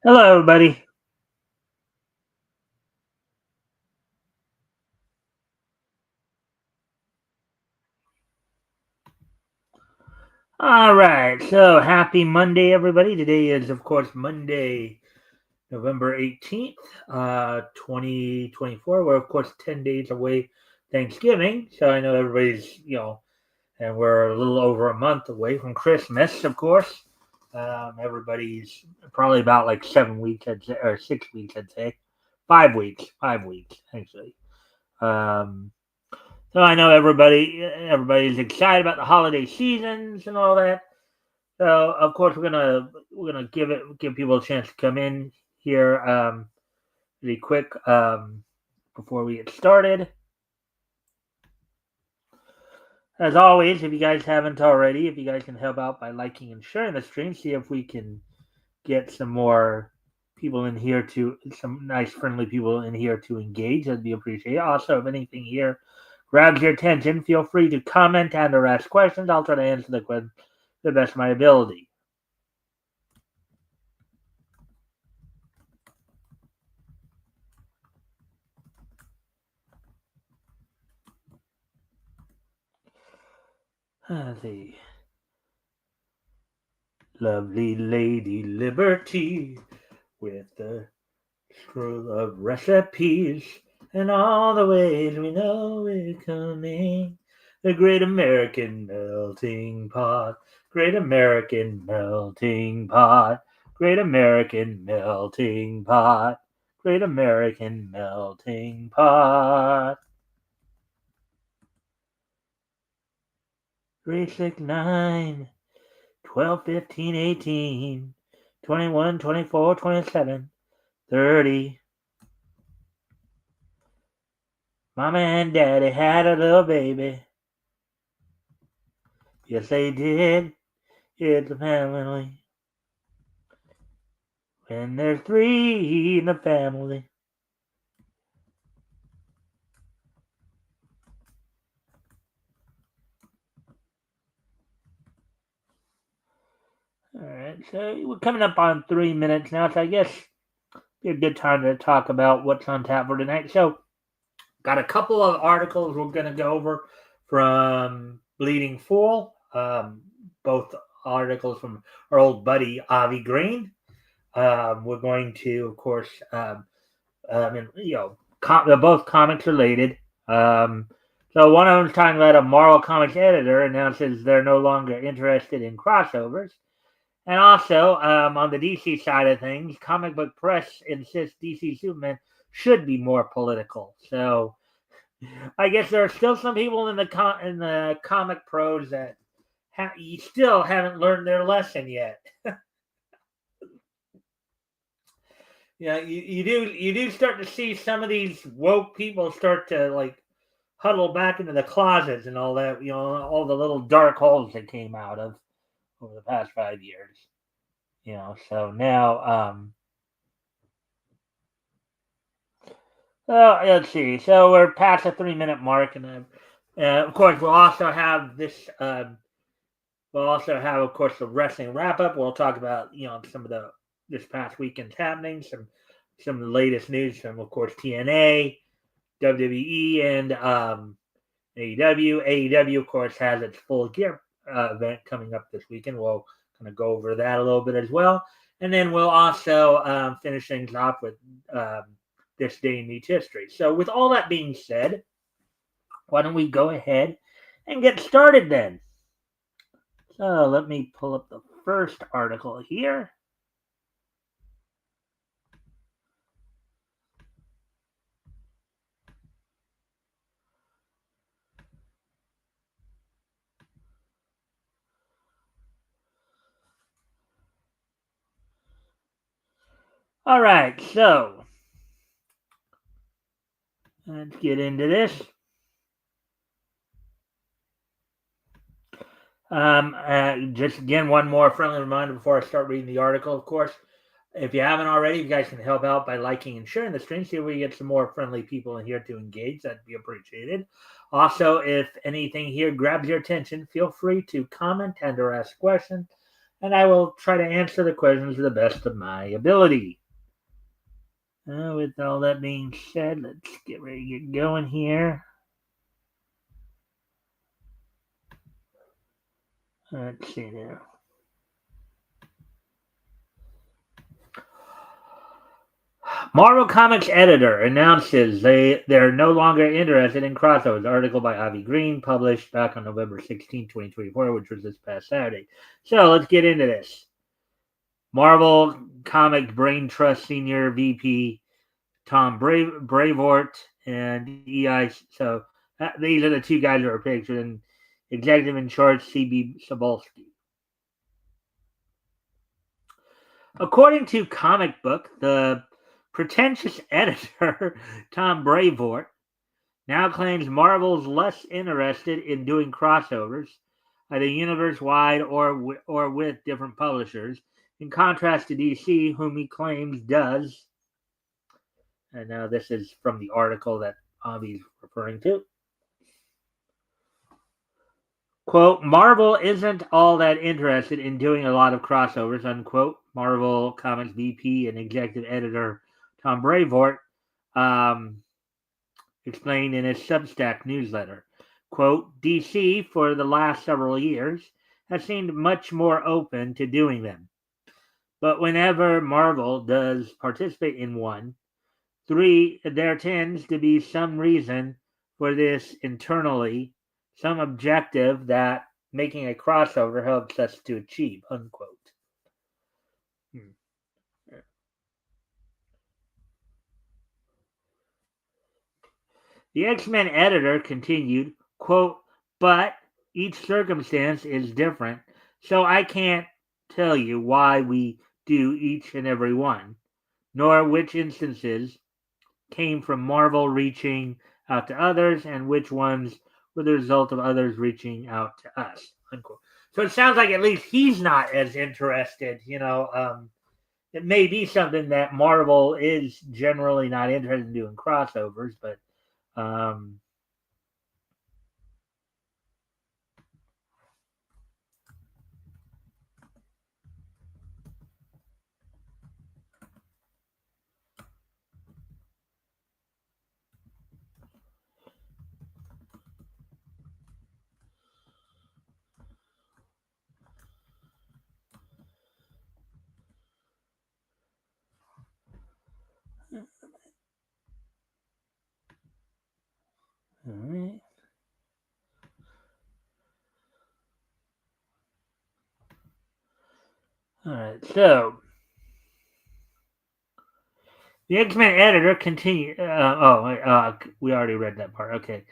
Hello, everybody. All right, so happy Monday, everybody. Today is, of course, Monday, November 18th, 2024. We're, of course, 10 days away Thanksgiving. So I know everybody's, and we're a little over a month away from Christmas, of course. Everybody's probably about like 7 weeks, or 6 weeks, I'd say. 5 weeks, actually. Um, So I know everybody's excited about the holiday seasons and all that. So of course we're gonna give people a chance to come in here really quick before we get started. As always, if you guys haven't already, if you guys can help out by liking and sharing the stream, see if we can get some more people in here to some nice friendly people in here to engage. That'd be appreciated. Also, if anything here grabs your attention, feel free to comment and or ask questions. I'll try to answer the question to the best of my ability. Let's see. Lovely Lady Liberty with the scroll of recipes and all the ways we know we're coming. The great American melting pot, great American melting pot, great American melting pot, great American melting pot. 3, 6, 9, 12, 15, 18, 21, 24, 27, 30. Mama and Daddy had a little baby. Yes, they did. It's a family. When there's three in the family. All right, so we're coming up on 3 minutes now, so I guess be a good time to talk about what's on tap for tonight. So, got a couple of articles we're going to go over from Bleeding Fool. Both articles from our old buddy Avi Green. We're going to, of course, they're both comics related. So one of them is talking about a Marvel Comics editor announces they're no longer interested in crossovers. And also, on the DC side of things, Comic Book Press insists DC Superman should be more political. So I guess there are still some people in the comic pros that you still haven't learned their lesson yet. Yeah, you do start to see some of these woke people start to like huddle back into the closets and all that. All the little dark holes that came out of over the past 5 years. So now, let's see. So we're past the 3 minute mark, and of course we'll also have this. We'll also have, of course, the wrestling wrap up. We'll talk about some of the this past weekend's happenings, some of the latest news from, of course, TNA, WWE, and AEW. AEW, of course, has its Full Gear event coming up this weekend. We'll kind of go over that a little bit as well. And then we'll also finish things off with this day in Meets history. So with all that being said, why don't we go ahead and get started then? So let me pull up the first article here. All right, so let's get into this. Just again, one more friendly reminder before I start reading the article, of course. If you haven't already, you guys can help out by liking and sharing the stream. See if we get some more friendly people in here to engage. That'd be appreciated. Also, if anything here grabs your attention, feel free to comment and or ask questions. and I will try to answer the questions to the best of my ability. With all that being said, let's get ready to get going here. Let's see now. Marvel Comics editor announces they're no longer interested in crossovers. Article by Avi Green, published back on November 16, 2024, which was this past Saturday. So let's get into this. Marvel Comics Brain Trust Senior VP Tom Brevoort and EI. So these are the two guys that are pictured, and executive in charge CB Sobolski. According to Comic Book, the pretentious editor Tom Brevoort now claims Marvel's less interested in doing crossovers, either universe-wide or with different publishers, in contrast to DC, whom he claims does. And now this is from the article that Avi's referring to. Quote, Marvel isn't all that interested in doing a lot of crossovers, unquote. Marvel Comics VP and executive editor Tom Brevoort explained in his Substack newsletter. Quote, DC, for the last several years, has seemed much more open to doing them. But whenever Marvel does participate in one, there tends to be some reason for this internally, some objective that making a crossover helps us to achieve, unquote. The X-Men editor continued, quote, but each circumstance is different, so I can't tell you why we do each and every one, nor which instances came from Marvel reaching out to others and which ones were the result of others reaching out to us, unquote. So it sounds like at least he's not as interested, it may be something that Marvel is generally not interested in doing crossovers, but all right. All right, so the X-Men editor continued. We already read that part. Okay.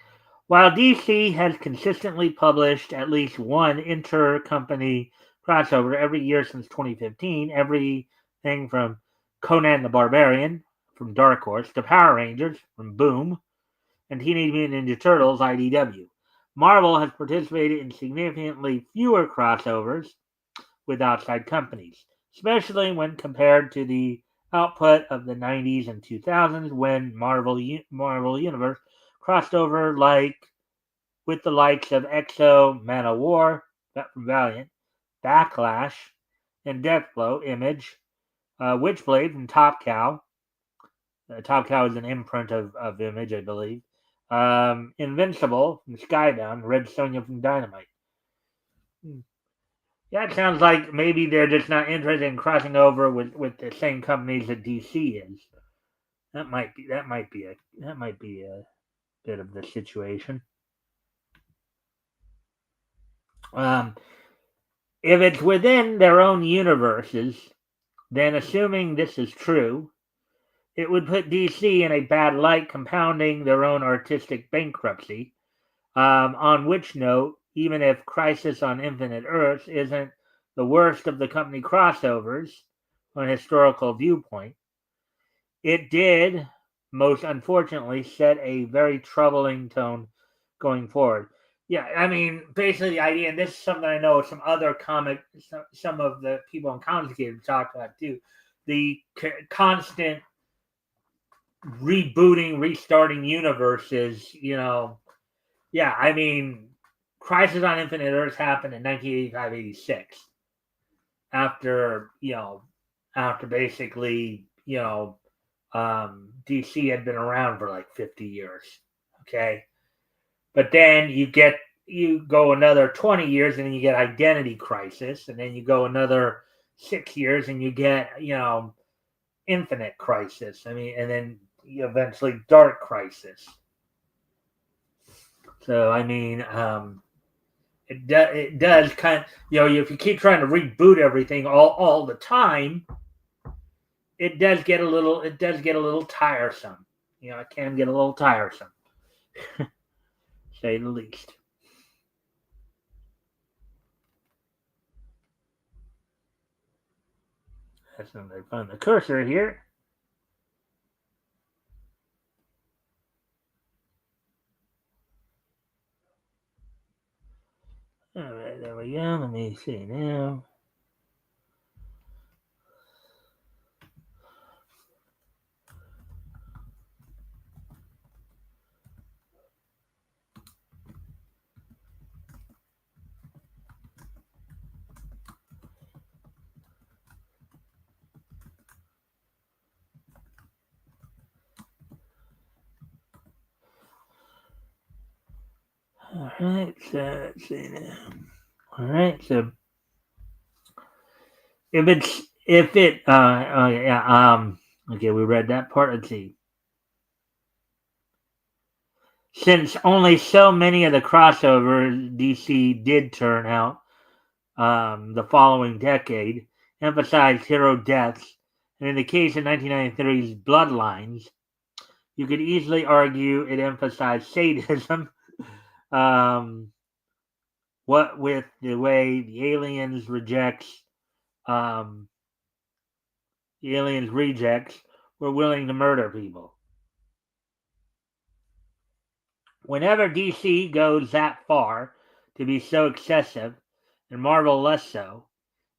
While DC has consistently published at least one intercompany crossover every year since 2015, everything from Conan the Barbarian from Dark Horse to Power Rangers from Boom and Teenage Mutant Ninja Turtles IDW, Marvel has participated in significantly fewer crossovers with outside companies, especially when compared to the output of the 90s and 2000s when Marvel Universe crossed over with the likes of Exo, Man of War, from Valiant, Backlash, and Deathblow, Image, Witchblade from Top Cow. Top Cow is an imprint of Image, I believe. Invincible from Skybound, Red Sonja from Dynamite. Yeah, it sounds like maybe they're just not interested in crossing over with the same companies that DC is. That might be a bit of the situation. If it's within their own universes, then assuming this is true, it would put DC in a bad light, compounding their own artistic bankruptcy. On which note, even if Crisis on Infinite Earths isn't the worst of the company crossovers from a historical viewpoint, it did, most unfortunately, set a very troubling tone going forward. Yeah, I mean, basically the idea, and this is something I know some other some of the people in Comics have talked about too, the constant rebooting, restarting universes, Yeah, I mean, Crisis on Infinite Earths happened in 1985-86. after after basically DC had been around for like 50 years. Okay, but then you go another 20 years and then you get Identity Crisis, and then you go another 6 years and you get Infinite Crisis. I mean, and then eventually Dark Crisis. So I mean, it does kind of if you keep trying to reboot everything all the time, it does get a little tiresome. It can get a little tiresome, say the least. That's when I find the cursor here. All right, there we go. Let me see now. All right, so let's see now. All right, so if it oh yeah okay, we read that part. Let's see. Since only so many of the crossovers DC did turn out the following decade, emphasized hero deaths, and in the case of 1993's Bloodlines, you could easily argue it emphasized sadism. What with the way um, the aliens rejects were willing to murder people. Whenever DC goes that far to be so excessive, and Marvel less so,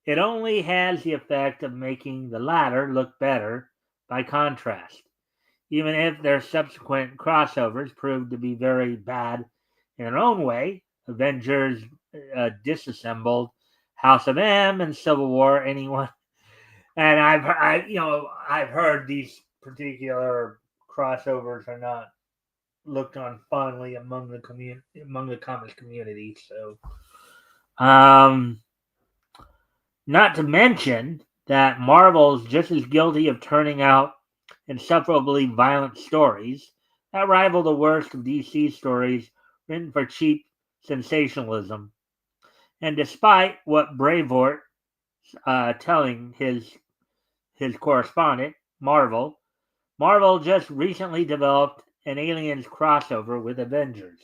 it only has the effect of making the latter look better by contrast, even if their subsequent crossovers prove to be very bad in their own way. Avengers disassembled, House of M, and Civil War. Anyone? And I've heard these particular crossovers are not looked on fondly among the comics community. So, not to mention that Marvel's just as guilty of turning out insufferably violent stories that rival the worst of DC stories written for cheap sensationalism. And despite what Brevoort telling his correspondent, Marvel just recently developed an Aliens crossover with Avengers.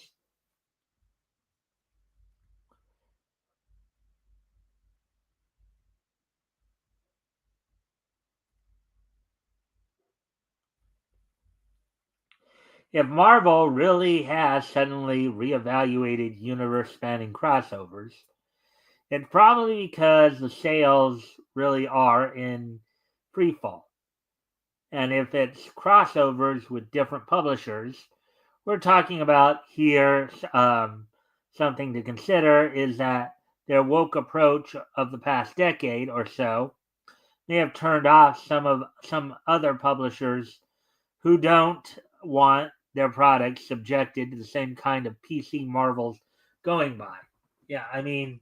If Marvel really has suddenly reevaluated universe spanning crossovers, it's probably because the sales really are in freefall. And if it's crossovers with different publishers, we're talking about here something to consider is that their woke approach of the past decade or so may have turned off some other publishers who don't want their products subjected to the same kind of PC Marvels going by. Yeah, I mean,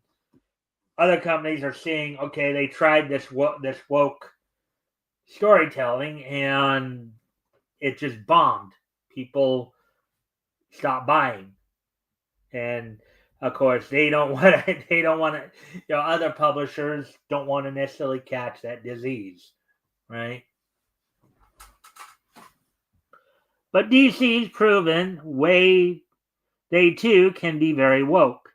other companies are seeing, okay, they tried this woke storytelling and it just bombed. People stopped buying, and of course they don't want to. They don't want to. Other publishers don't want to necessarily catch that disease, right? But DC's proven way they too can be very woke.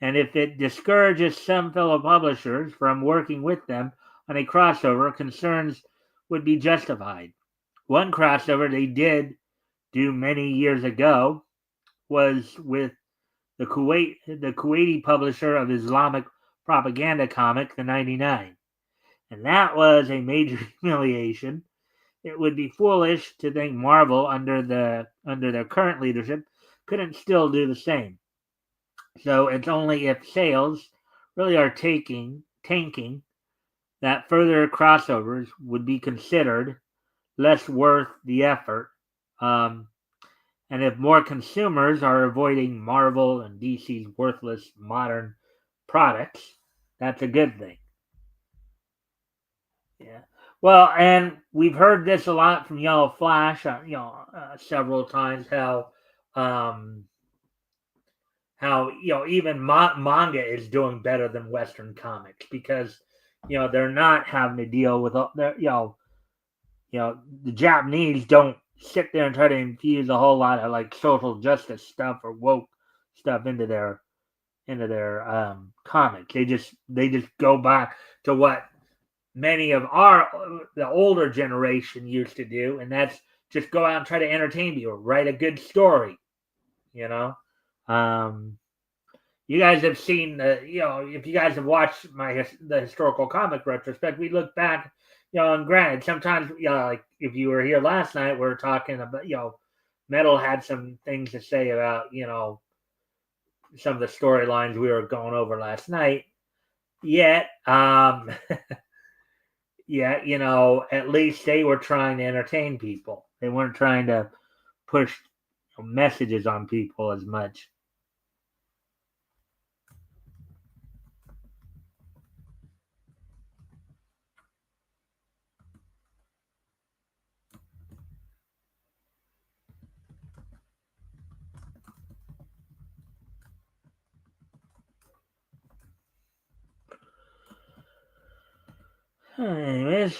And if it discourages some fellow publishers from working with them on a crossover, concerns would be justified. One crossover they did do many years ago was with the Kuwaiti publisher of Islamic propaganda comic, the 99. And that was a major humiliation. It would be foolish to think Marvel, under their current leadership, couldn't still do the same. So it's only if sales really are tanking that further crossovers would be considered less worth the effort. Um, and if more consumers are avoiding Marvel and DC's worthless modern products, that's a good thing. Yeah. Well, and we've heard this a lot from Yellow Flash, several times um, how even manga is doing better than Western comics because they're not having to deal with the Japanese don't sit there and try to infuse a whole lot of like social justice stuff or woke stuff into their comics. They just go back to what many of the older generation used to do, and that's just go out and try to entertain people, write a good story. You know, um, you guys have seen if you guys have watched the historical comic retrospect, we look back, and granted, sometimes like if you were here last night, we are talking about Metal had some things to say about some of the storylines we were going over last night. Yet, yeah, at least they were trying to entertain people. They weren't trying to push messages on people as much. Anyways,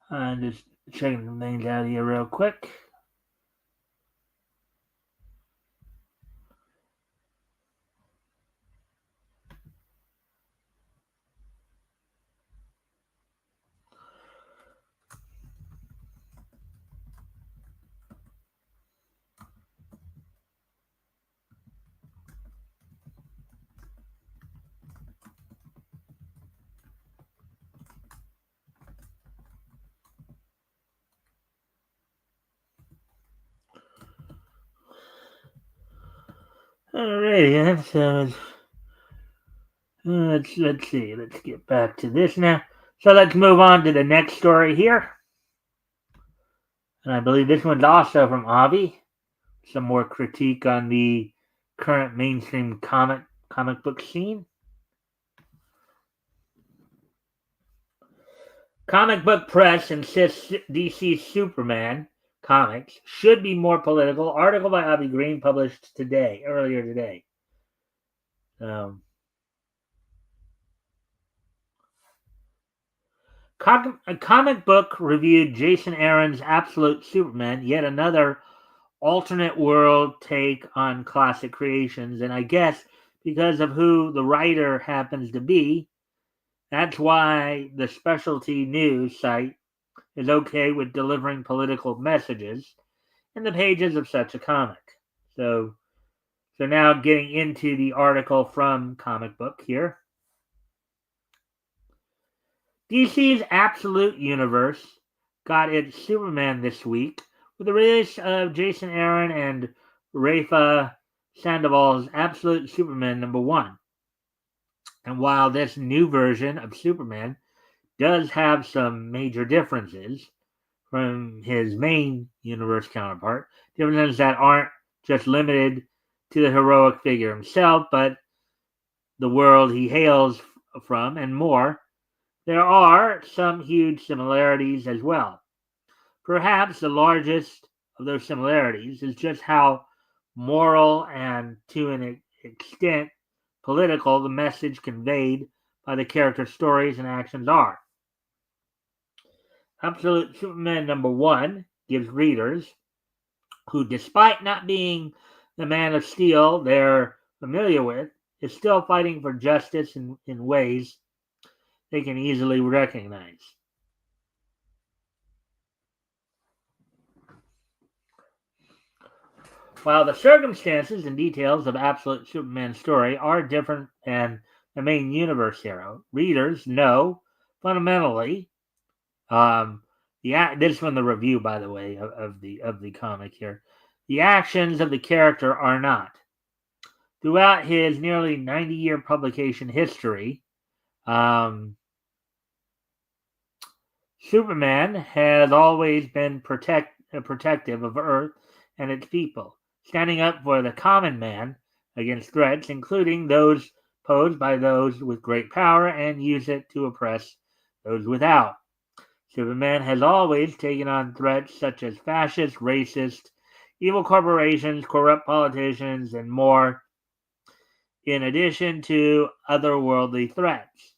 I'm just checking some things out here real quick. Alrighty, so let's see. Let's get back to this now. So let's move on to the next story here, and I believe this one's also from Avi. Some more critique on the current mainstream comic book scene. Comic book press insists DC Superman comics should be more political. Article by Avi Green published earlier today. A comic book reviewed Jason Aaron's Absolute Superman, yet another alternate world take on classic creations. And I guess because of who the writer happens to be, that's why the specialty news site is okay with delivering political messages in the pages of such a comic. So now getting into the article from Comic Book here. DC's Absolute Universe got its Superman this week with the release of Jason Aaron and Rafa Sandoval's Absolute Superman #1. And while this new version of Superman does have some major differences from his main universe counterpart, differences that aren't just limited to the heroic figure himself, but the world he hails from and more, there are some huge similarities as well. Perhaps the largest of those similarities is just how moral and, to an extent, political the message conveyed by the character's stories and actions are. Absolute Superman #1 gives readers who, despite not being the Man of Steel they're familiar with, is still fighting for justice in ways they can easily recognize. While the circumstances and details of Absolute Superman's story are different than the main universe hero, readers know fundamentally. This is from the review, by the way, of the comic here. The actions of the character are not. Throughout his nearly 90-year publication history, um, Superman has always been protective of Earth and its people, standing up for the common man against threats, including those posed by those with great power, and use it to oppress those without. Superman has always taken on threats such as fascist, racist, evil corporations, corrupt politicians, and more, in addition to otherworldly threats.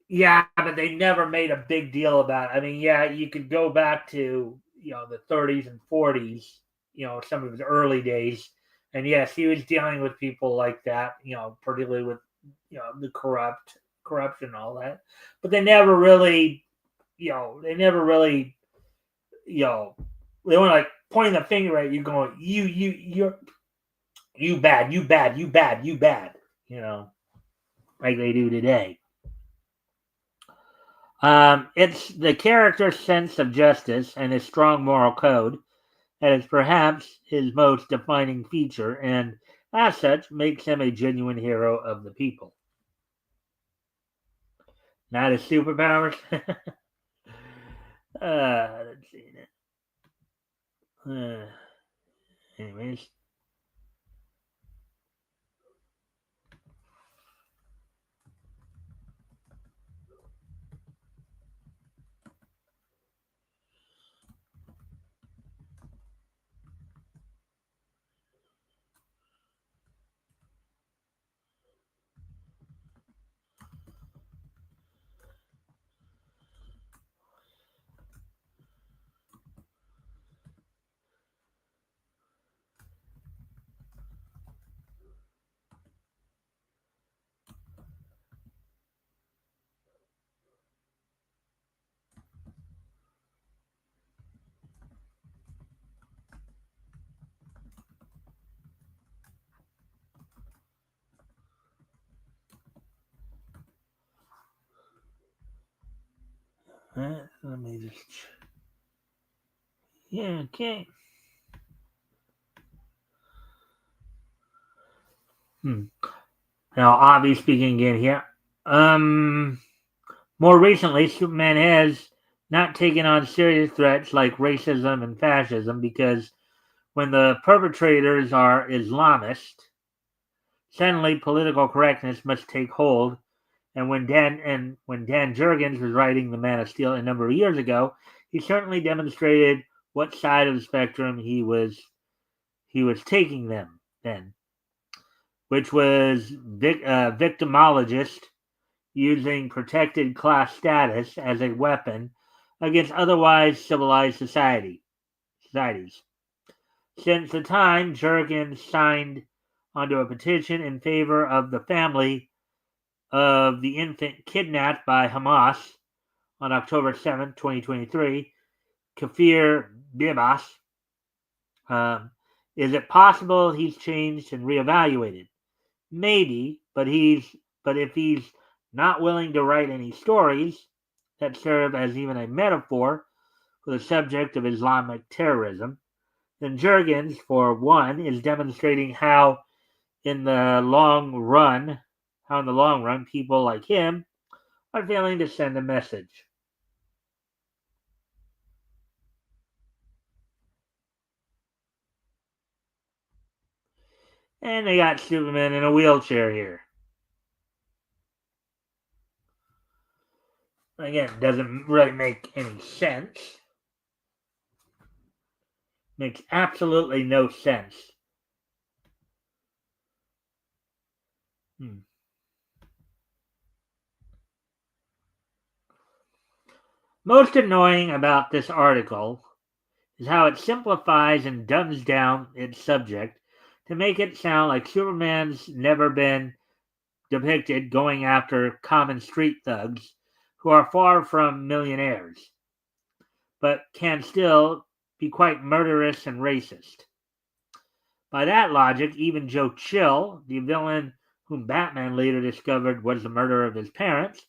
Yeah, but they never made a big deal about it. I mean, yeah, you could go back to, the 30s and 40s, some of his early days. And yes, he was dealing with people like that, particularly with, the corruption and all that. But they never really, they never really, you know, they weren't like pointing the finger at you going, you bad, you bad, you bad, you bad, like they do today. It's the character's sense of justice and his strong moral code that is perhaps his most defining feature, and as such, makes him a genuine hero of the people. Not his superpowers. Let's see. Uh, anyways, let me just. Yeah, okay. Now, obviously speaking again here. More recently, Superman has not taken on serious threats like racism and fascism because when the perpetrators are Islamist, suddenly political correctness must take hold. And when Dan Jurgens was writing The Man of Steel a number of years ago, he certainly demonstrated what side of the spectrum he was taking them then, which was victimologist, using protected class status as a weapon against otherwise civilized societies. Since the time Jurgen signed onto a petition in favor of the family of the infant kidnapped by Hamas on October 7th, 2023, Kafir Bibas, is it possible he's changed and reevaluated? Maybe, but if he's not willing to write any stories that serve as even a metaphor for the subject of Islamic terrorism, then Jurgens, for one, is demonstrating how in the long run people like him are failing to send a message. And they got Superman in a wheelchair here. Again, doesn't really make any sense. Makes absolutely no sense. Hmm. Most annoying about this article is how it simplifies and dumbs down its subject to make it sound like Superman's never been depicted going after common street thugs who are far from millionaires, but can still be quite murderous and racist. By that logic, even Joe Chill, the villain whom Batman later discovered was the murderer of his parents,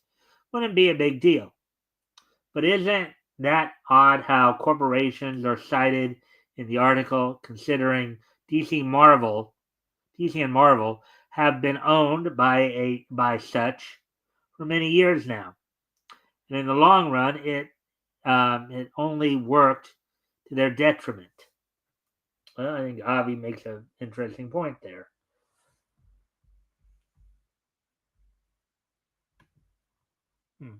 wouldn't be a big deal. But isn't that odd how corporations are cited in the article, considering DC and Marvel have been owned by such for many years now, and in the long run, it only worked to their detriment. Well, I think Avi makes an interesting point there. Hmm.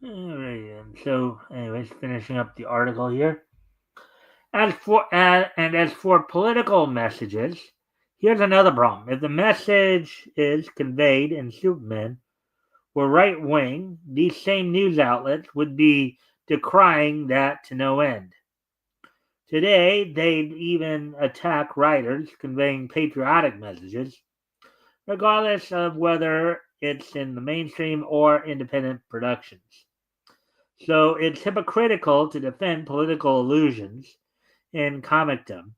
All right, so anyways, finishing up the article here. As for political messages, here's another problem. If the message is conveyed in Superman were right wing, these same news outlets would be decrying that to no end. Today, they'd even attack writers conveying patriotic messages, regardless of whether it's in the mainstream or independent productions. So it's hypocritical to defend political illusions in comicdom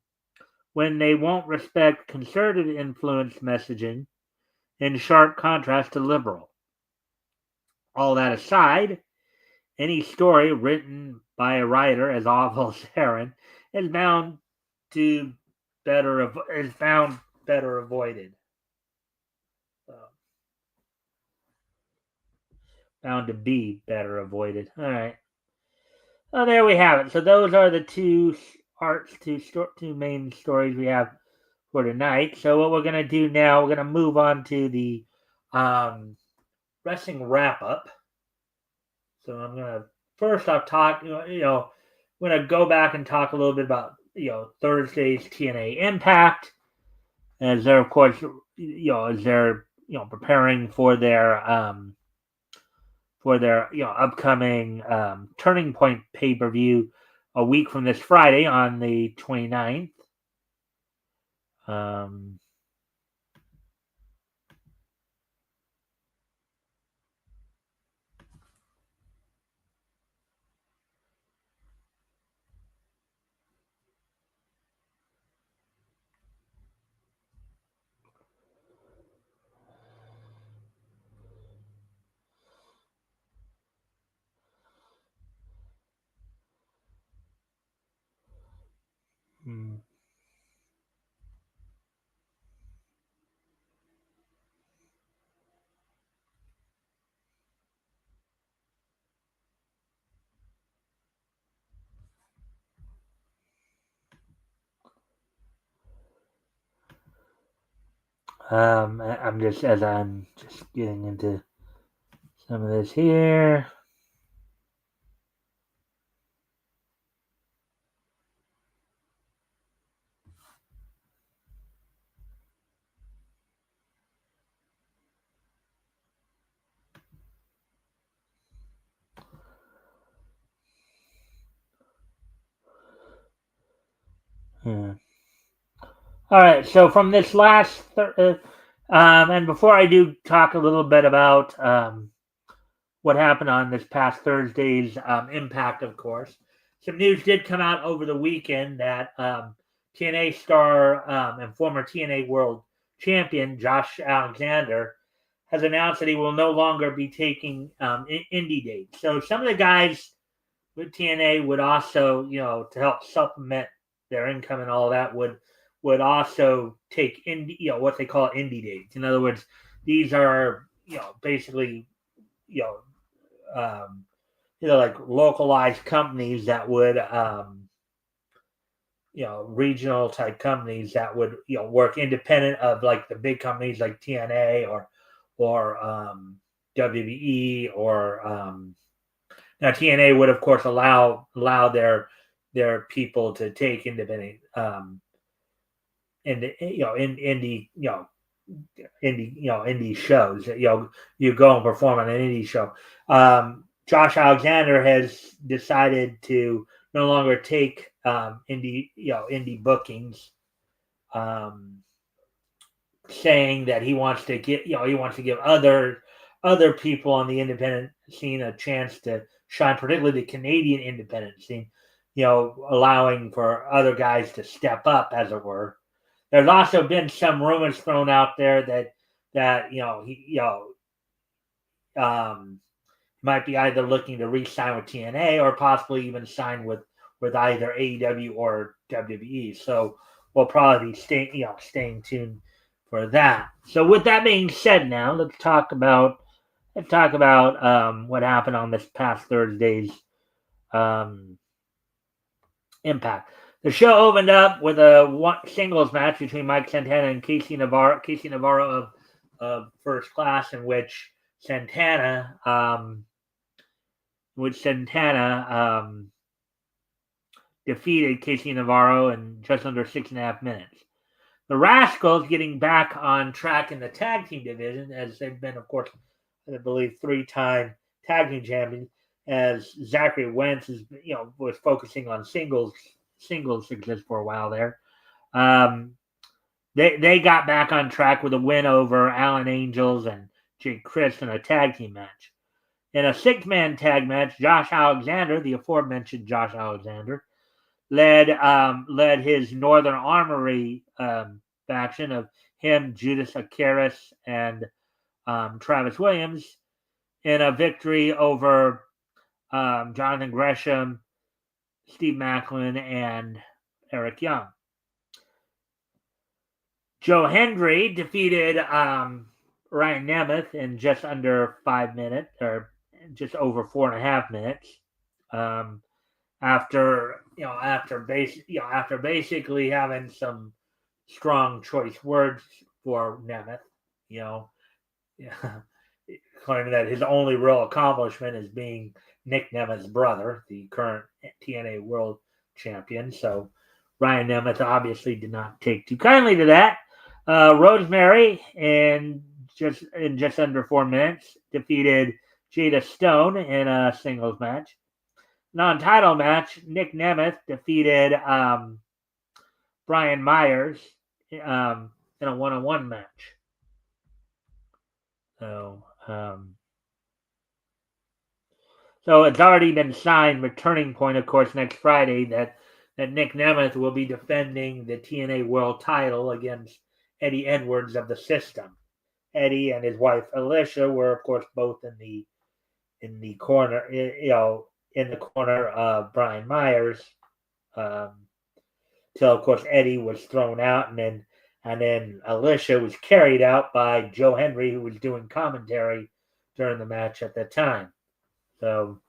when they won't respect conservative influenced messaging in sharp contrast to liberal. All that aside, any story written by a writer as awful as Aaron is bound to is found better avoided. Bound to be better avoided. All right. Oh, there we have it. So those are the two main stories we have for tonight. So what we're gonna do now, we're gonna move on to the wrestling wrap up. So I'm gonna first off talk. I'm gonna go back and talk a little bit about Thursday's TNA Impact, as they're of course as they're preparing for their upcoming Turning Point pay per view a week from this Friday on the 29th. Um, hmm. I'm just getting into some of this here. Yeah. All right. So from this and before I do talk a little bit about what happened on this past Thursday's Impact, of course, some news did come out over the weekend that TNA star and former TNA World Champion Josh Alexander has announced that he will no longer be taking indie dates. So some of the guys with TNA would also, to help supplement their income and all that, would also take indie, what they call indie dates. In other words, these are, basically, you know, like localized companies that would, regional type companies that would, work independent of like the big companies like TNA or WWE or Now TNA would of course allow their people to take independent in the indie indie shows. You go and perform on an indie show. Josh Alexander has decided to no longer take indie bookings, saying that he wants to give other people on the independent scene a chance to shine, particularly the Canadian independent scene. Allowing for other guys to step up, as it were. There's also been some rumors thrown out there that he might be either looking to re-sign with TNA or possibly even sign with either AEW or WWE. So we'll probably be staying tuned for that. So with that being said, now let's talk about what happened on this past Thursday's Impact. The show opened up with a singles match between Mike Santana and Casey Navarro of First Class, in which Santana defeated Casey Navarro in just under 6.5 minutes. The Rascals getting back on track in the tag team division, as they've been, of course, I believe 3-time tag team champions, as Zachary Wentz was focusing on singles success for a while there. They got back on track with a win over Alan Angels and Jake Crist in a tag team match. In a 6-man tag match, Josh Alexander, the aforementioned Josh Alexander, led his Northern Armory faction of him, Judas Akaris, and Travis Williams in a victory over Jonathan Gresham, Steve Macklin, and Eric Young. Joe Hendry defeated Ryan Nemeth in just under 5 minutes, or just over 4.5 minutes. After basically having some strong choice words for Nemeth, claiming that his only real accomplishment is being Nick Nemeth's brother, the current TNA World Champion. So Ryan Nemeth obviously did not take too kindly to that. Rosemary, in just under 4 minutes, defeated Jada Stone in a singles match. Non-title match, Nick Nemeth defeated Brian Myers in a 1-on-1 match. So it's already been signed with Turning Point, of course, next Friday, that Nick Nemeth will be defending the TNA World Title against Eddie Edwards of the System. Eddie and his wife Alicia were, of course, both in the corner, in the corner of Brian Myers, till of course Eddie was thrown out, and then Alicia was carried out by Joe Hendry, who was doing commentary during the match at that time. So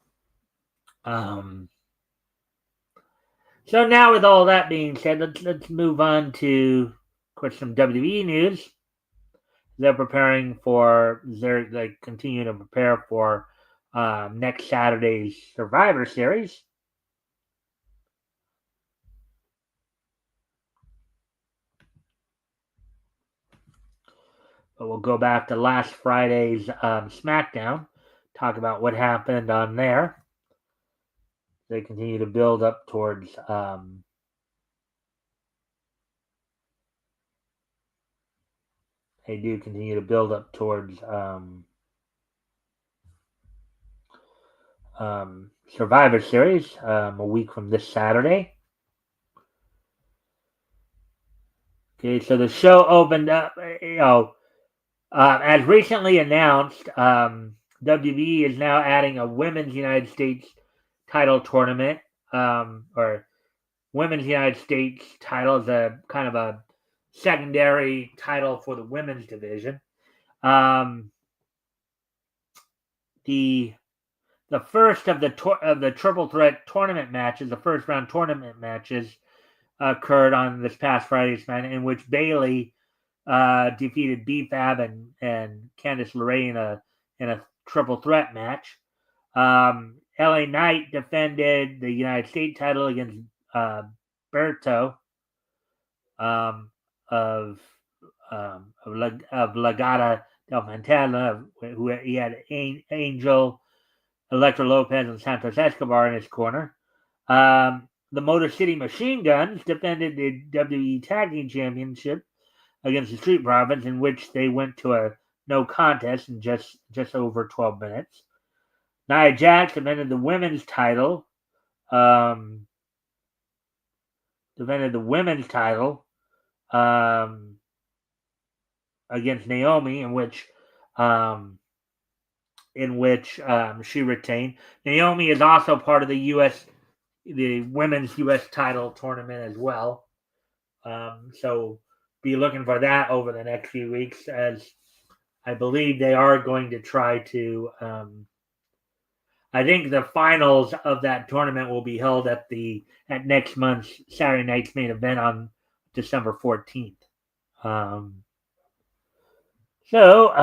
now with all that being said, let's move on to, of course, some WWE news. They continue to prepare for next Saturday's Survivor Series. But we'll go back to last Friday's SmackDown, talk about what happened on there. They continue to build up towards Survivor Series a week from this Saturday. Okay, so the show opened up, as recently announced, WWE is now adding a Women's United States title tournament, or Women's United States title is a kind of a secondary title for the women's division. The first of the triple threat tournament matches, the first round tournament matches, occurred on this past Friday's night, in which Bayley defeated B-Fab and Candice LeRae in a triple threat match. LA Knight defended the United States title against Berto of Legata del Fantasma, who he had Angel, Electra Lopez, and Santos Escobar in his corner. The Motor City Machine Guns defended the WWE Tag Team Championship against the Street Profits, in which they went to a no contest in just over 12 minutes. Nia Jax defended the women's title. Against Naomi, in which she retained. Naomi is also part of the women's U.S. title tournament as well. So be looking for that over the next few weeks, as I believe they are going to try to. I think the finals of that tournament will be held at next month's Saturday night's main event on December 14th. So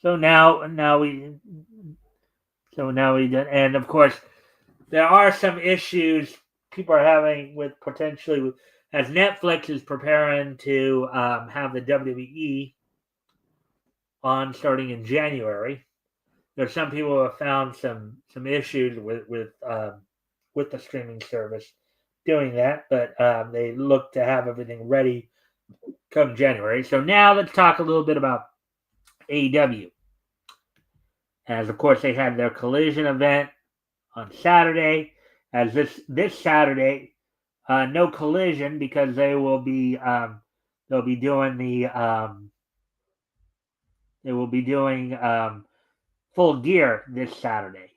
now we and of course there are some issues people are having with potentially as Netflix is preparing to have the WWE on starting in January. There's some people who have found some issues with the streaming service doing that, but they look to have everything ready come January. So now let's talk a little bit about AEW. As of course they had their Collision event on Saturday. As this Saturday, no Collision because they'll be doing Full Gear this Saturday.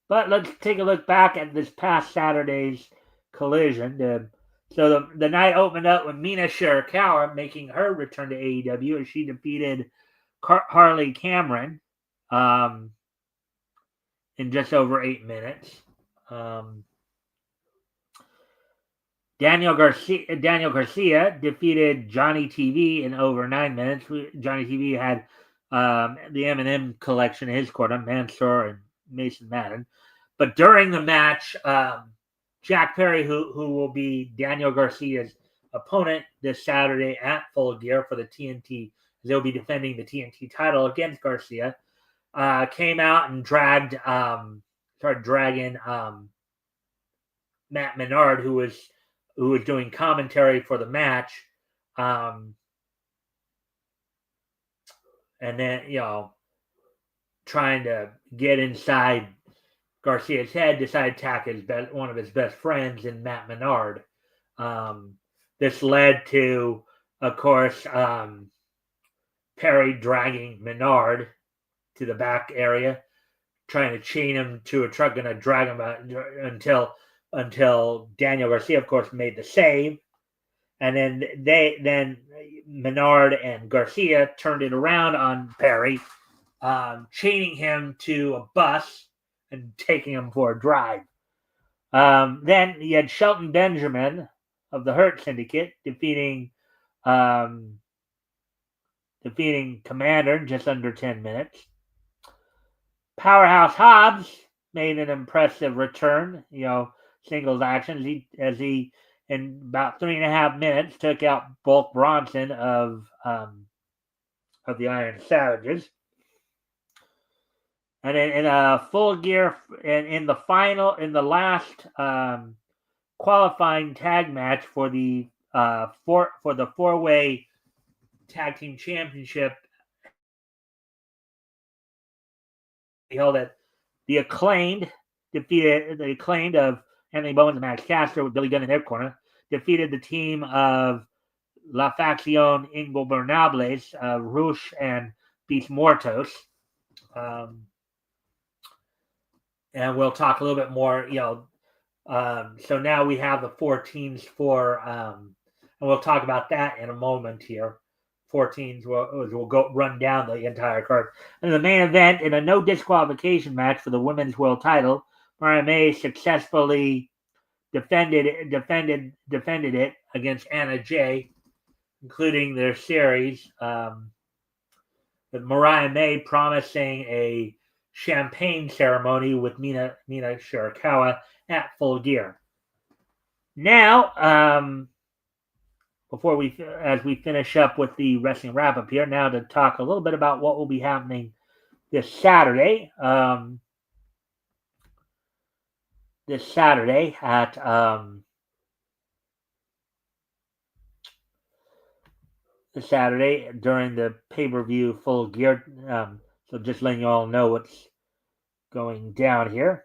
But let's take a look back at this past Saturday's Collision. So the night opened up with Mina Shirakawa making her return to AEW as she defeated Harley Cameron in just over 8 minutes. Daniel Garcia defeated Johnny TV in over 9 minutes. Johnny TV had the M&M collection in his corner, Mansoor and Mason Madden. But during the match, Jack Perry, who will be Daniel Garcia's opponent this Saturday at Full Gear for the TNT, they'll be defending the TNT title against Garcia, came out and started dragging Matt Menard, who was doing commentary for the match, and then trying to get inside Garcia's head, decided to attack one of his best friends in Matt Menard. This led to, of course, Perry dragging Menard to the back area, trying to chain him to a truck, going to drag him out until Daniel Garcia, of course, made the save. And then Menard and Garcia turned it around on Perry, chaining him to a bus and taking him for a drive. Then you had Shelton Benjamin of the Hurt Syndicate defeating Commander in just under 10 minutes. Powerhouse Hobbs made an impressive return, singles action, as he in about 3.5 minutes took out Bulk Bronson of the Iron Savages. And in a Full Gear, in the last qualifying tag match for the four-way tag team championship, held at the Acclaimed of Anthony Bowens and Max Caster with Billy Gunn in their corner, defeated the team of La Facción Ingobernables, Rush and Beast Mortos. And we'll talk a little bit more, so now we have the 4 teams and we'll talk about that in a moment here. 4 teams will go run down the entire card. And the main event, in a no disqualification match for the women's world title, Mariah May successfully defended it against Anna Jay, including their series. with Mariah May promising a champagne ceremony with Mina Shirakawa at Full Gear. Now, as we finish up with the wrestling wrap up here, now to talk a little bit about what will be happening this Saturday. This Saturday at during the pay-per-view Full Gear. So just letting you all know what's going down here.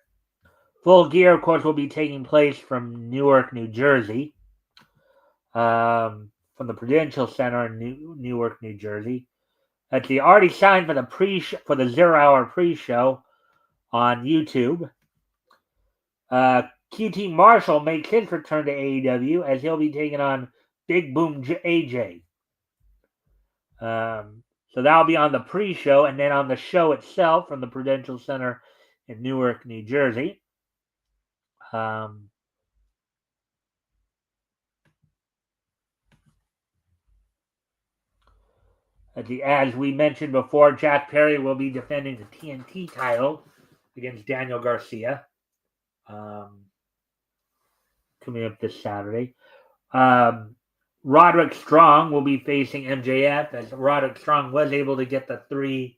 Full Gear, of course, will be taking place from Newark, New Jersey, from the Prudential Center in Newark, New Jersey. They already signed for the 0 hour pre-show on YouTube. QT Marshall makes his return to AEW as he'll be taking on Big Boom AJ. So that'll be on the pre-show, and then on the show itself from the Prudential Center in Newark, New Jersey. As we mentioned before, Jack Perry will be defending the TNT title against Daniel Garcia. Coming up this Saturday. Roderick Strong will be facing MJF, as Roderick Strong was able to get the 3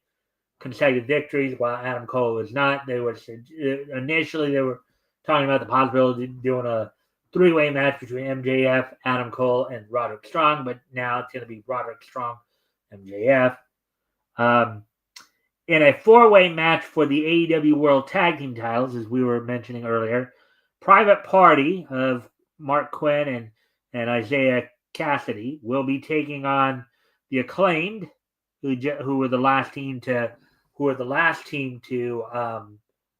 consecutive victories while Adam Cole was not. Initially they were talking about the possibility of doing a 3-way match between MJF, Adam Cole, and Roderick Strong, but now it's going to be Roderick Strong, MJF. In a 4-way match for the AEW World Tag Team titles, as we were mentioning earlier, Private Party of Mark Quinn and Isaiah Cassidy will be taking on the Acclaimed, who were the last team to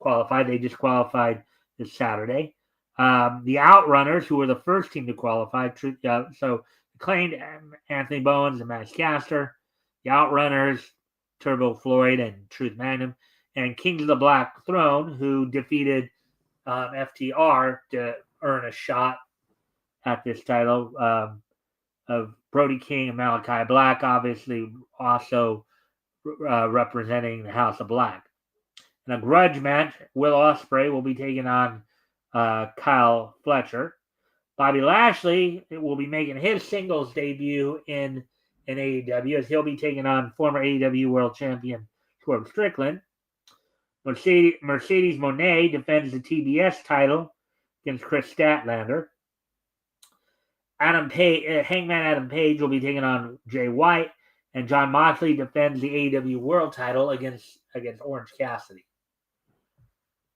qualify. They just qualified this Saturday. The Outrunners, who were the first team to qualify. So Acclaimed, Anthony Bowens and Max Caster. The Outrunners, Turbo Floyd and Truth Magnum, and Kings of the Black Throne, who defeated FTR to earn a shot at this title, of Brody King and Malachi Black, obviously also representing the House of Black. In a grudge match, Will Ospreay will be taking on Kyle Fletcher. Bobby Lashley will be making his singles debut in AEW, as he'll be taking on former AEW World Champion Swerve Strickland. Mercedes Moné defends the TBS title against Chris Statlander. Hangman Adam Page will be taking on Jay White, and Jon Moxley defends the AEW World title against Orange Cassidy.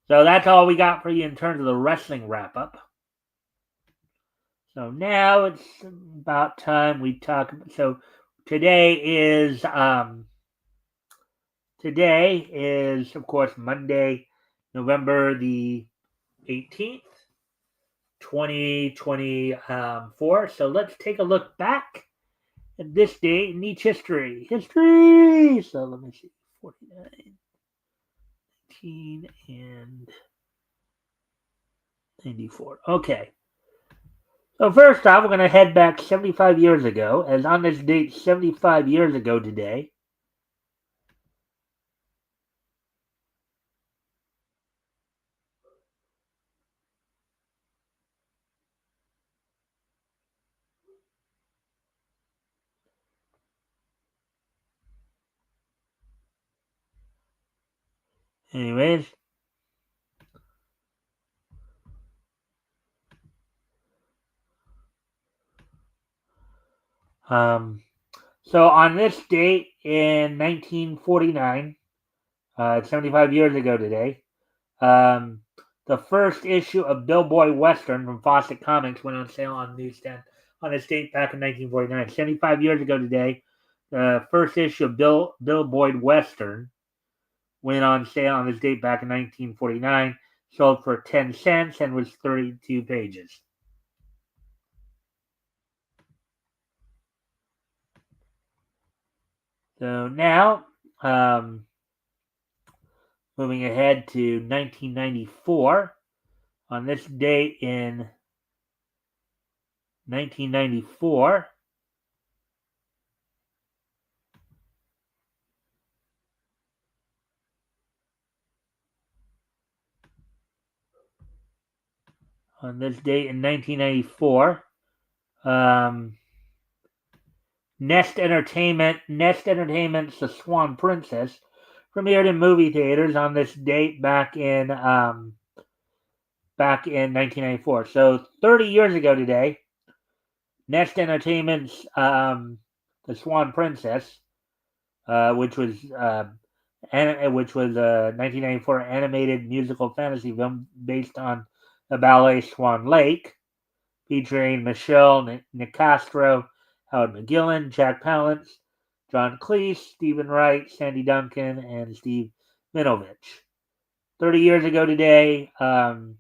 So that's all we got for you in terms of the wrestling wrap-up. So now it's about time we talk. So today is, of course, Monday, November the 18th, 2024. So let's take a look back at this day in each history. So let me see, 49, 19, and 94. Okay. So first off, we're going to head back 75 years ago, as on this date 75 years ago today, anyways, so on this date in 1949, 75 years ago today, the first issue of Bill Boy Western from Fawcett Comics went on sale on newsstand on this date back in 1949. 75 years ago today, the first issue of Bill Boyd Western went on sale on this date back in 1949, sold for 10 cents and was 32 pages. So now, moving ahead to 1994, on this date in 1994, on this date in 1994. Nest Entertainment's The Swan Princess premiered in movie theaters on this date back in 1994. So 30 years ago today, Nest Entertainment's The Swan Princess, which was a 1994 animated musical fantasy film based on the ballet Swan Lake, featuring Michelle Nicastro, Howard McGillen, Jack Palance, John Cleese, Stephen Wright, Sandy Duncan, and Steve Minovich. 30 years ago today, The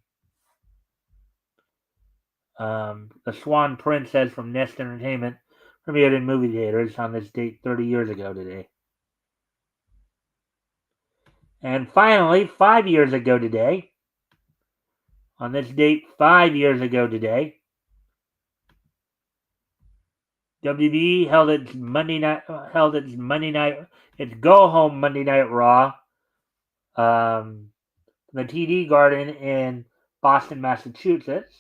Swan Princess from Nest Entertainment premiered in movie theaters on this date 30 years ago today. And finally, 5 years ago today, on this date 5 years ago today, WB held its go home Monday Night Raw, the TD Garden in Boston, Massachusetts.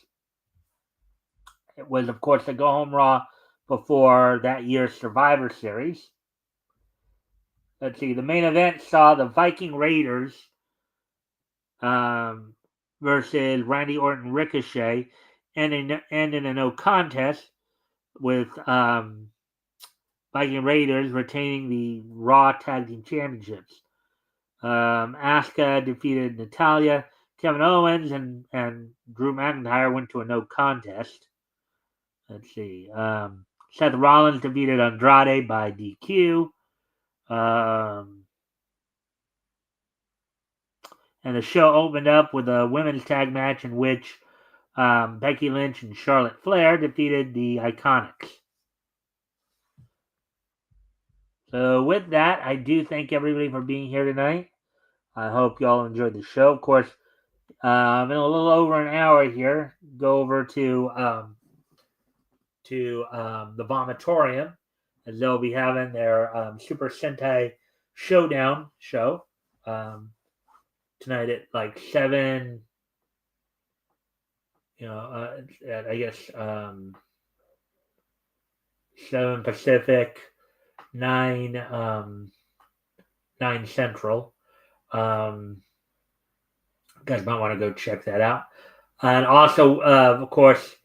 It was, of course, the go home Raw before that year's Survivor Series. Let's see. The main event saw the Viking Raiders versus Randy Orton Ricochet, and in a no contest with Viking Raiders retaining the Raw Tag Team Championships. Asuka defeated Natalya. Kevin Owens and Drew McIntyre went to a no contest. Let's see. Seth Rollins defeated Andrade by DQ. And the show opened up with a women's tag match in which Becky Lynch and Charlotte Flair defeated the Iconics. So with that, I do thank everybody for being here tonight. I hope you all enjoyed the show. Of course, in a little over an hour here, go over to the Vomitorium, as they'll be having their Super Sentai Showdown show tonight at like 7. At, I guess 7 Pacific, 9 Central. You guys might want to go check that out. And also, of course,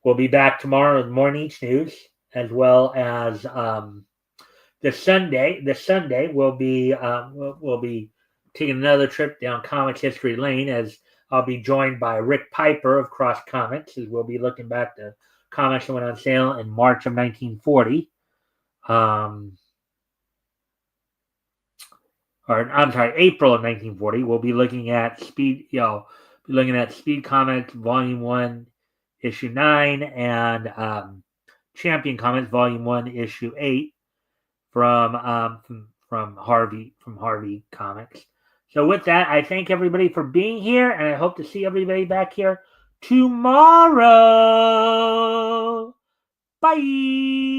we'll be back tomorrow with more Neach News, as well as this Sunday. This Sunday we'll be taking another trip down Comics History Lane, as I'll be joined by Rick Piper of Cross Comics, as we'll be looking back to comics that went on sale in March of 1940. April of 1940. We'll be looking at Speed Comics Volume 1, Issue 9, and Champion Comics Volume 1, Issue 8 from Harvey Comics. So with that, I thank everybody for being here, and I hope to see everybody back here tomorrow. Bye.